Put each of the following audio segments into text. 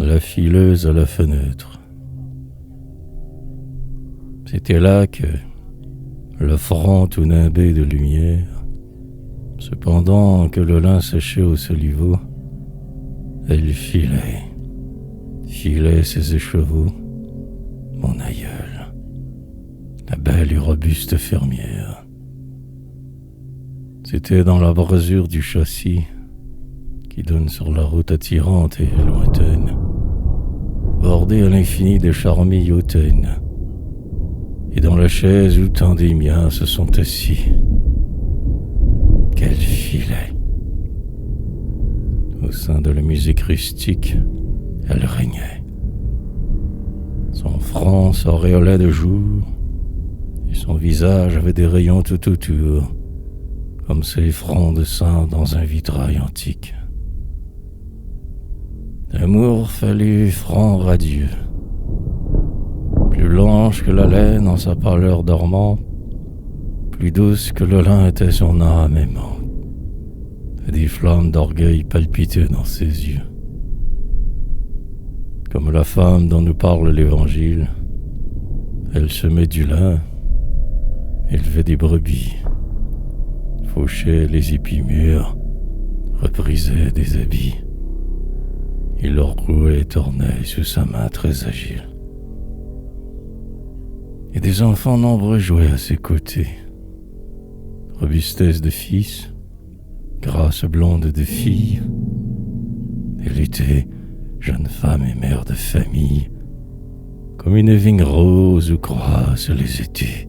la fileuse à la fenêtre. C'était là que, le front tout nimbé de lumière, cependant que le lin séchait au soliveau, elle filait ses écheveaux, mon aïeul, la belle et robuste fermière. C'était dans la brasure du châssis qui donne sur la route attirante et lointaine, bordée à l'infini de charmilles hautaines, et dans la chaise où tant des miens se sont assis. Quel filet! Au sein de la musique rustique, elle régnait. Son front s'auréolait de jour, et son visage avait des rayons tout autour, comme ces fronts de sang dans un vitrail antique. L'amour fallut franc radieux, plus blanche que la laine en sa pâleur dormante, plus douce que le lin était son âme aimante, et des flammes d'orgueil palpitaient dans ses yeux. Comme la femme dont nous parle l'Évangile, elle semait du lin, élevait des brebis, fauchait les épis mûrs, reprisait des habits. Il leur rouait et tournait sous sa main très agile. Et des enfants nombreux jouaient à ses côtés. Robustesse de fils, grâce blonde de fille. Elle était jeune femme et mère de famille, comme une vigne rose où croissent les étés.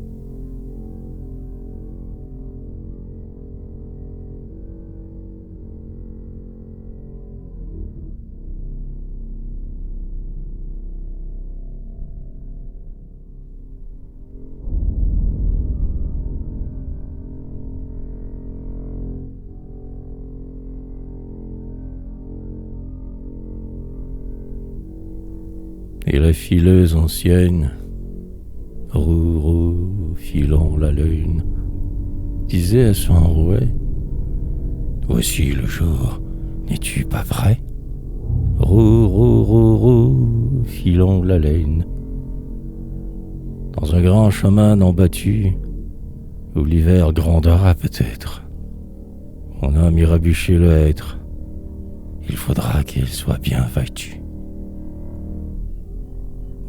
Et la fileuse ancienne, roue, filant la lune, disait à son rouet: voici le jour, n'es-tu pas prêt? Roue, filant la laine. Dans un grand chemin non battu, où l'hiver grondera peut-être, mon âme ira bûcher le hêtre, il faudra qu'il soit bien vêtu.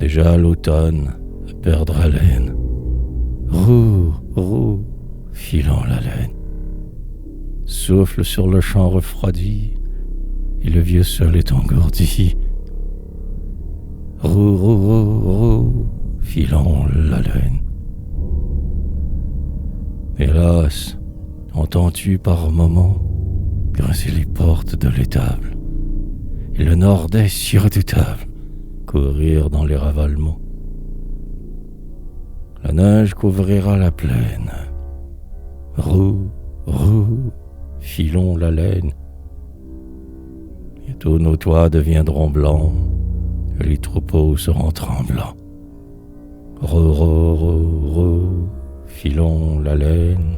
Déjà l'automne à perdre haleine, roue, filant la laine. Souffle sur le champ refroidi, et le vieux sol est engourdi. Roue, filant la laine. Hélas, entends-tu par moments grincer les portes de l'étable, et le nord-est si redoutable courir dans les ravalements? La neige couvrira la plaine. Roue, filons la laine. Bientôt nos toits deviendront blancs, et les troupeaux seront tremblants. Roue, filons la laine.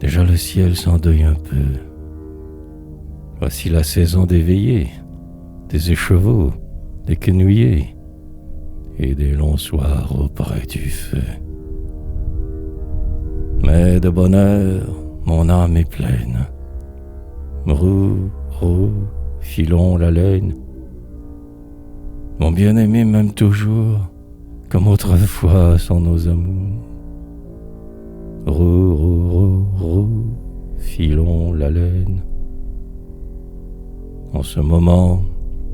Déjà le ciel s'endeuille un peu. Voici la saison des veillées, des écheveaux, des quenouillers et des longs soirs auprès du feu. Mais de bonheur, mon âme est pleine. Roue, filons la laine. Mon bien-aimé m'aime toujours, comme autrefois sont nos amours. Roue, filons la laine. En ce moment,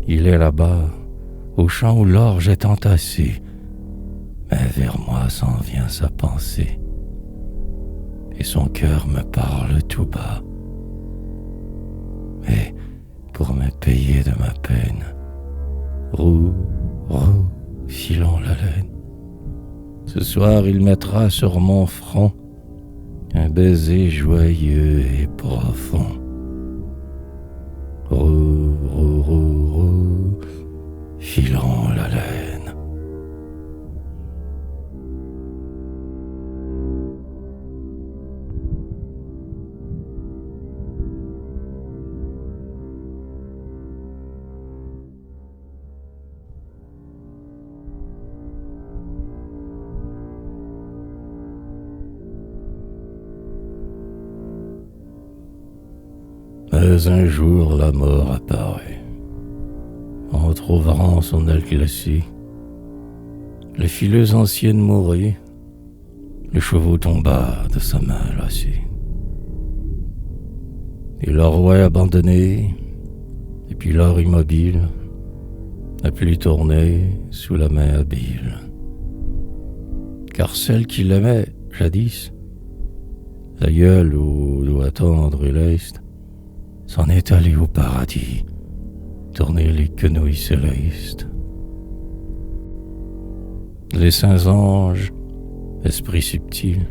il est là-bas, au champ où l'orge est entassée, mais vers moi s'en vient sa pensée, et son cœur me parle tout bas. Mais pour me payer de ma peine, roue, filons la laine. Ce soir, il mettra sur mon front un baiser joyeux et profond. Roue, filons la laine. Mais un jour la mort apparaît. En trouverant son aile glacée, les fileuses anciennes mouraient, le chevau tomba de sa main lassée. Et le roi abandonné, et puis l'or immobile, n'a plus tourné sous la main habile. Car celle qui l'aimait jadis, l'aïeul aux doigts tendres et lestes, s'en est allée au paradis, tourner les quenouilles célestes. Les saints anges, esprits subtils,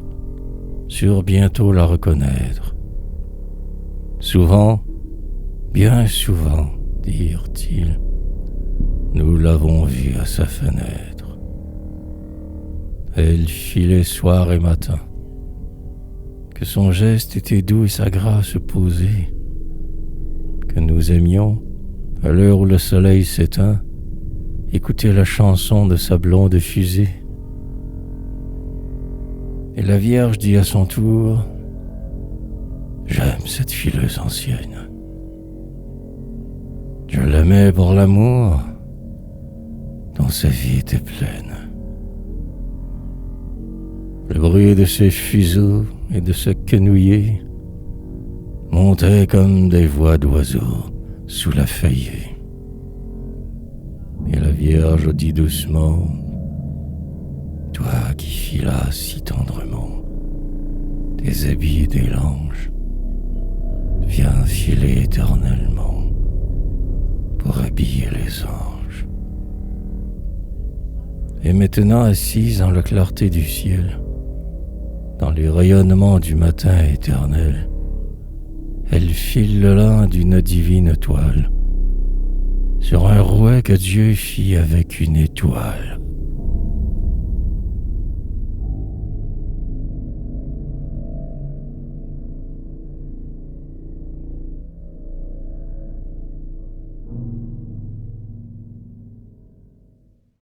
surent bientôt la reconnaître. Souvent, bien souvent, dirent-ils, nous l'avons vue à sa fenêtre. Elle filait soir et matin, que son geste était doux et sa grâce posée, que nous aimions, à l'heure où le soleil s'éteint, écouter la chanson de sa blonde fusée. Et la Vierge dit à son tour, j'aime cette fileuse ancienne. Je l'aimais pour l'amour dont sa vie était pleine. Le bruit de ses fuseaux et de ce quenouiller montait comme des voix d'oiseaux sous la feuillée. Et la Vierge dit doucement, toi qui filas si tendrement tes habits des langes, viens filer éternellement pour habiller les anges. Et maintenant assise dans la clarté du ciel, dans les rayonnements du matin éternel, elle file le lin d'une divine toile sur un rouet que Dieu fit avec une étoile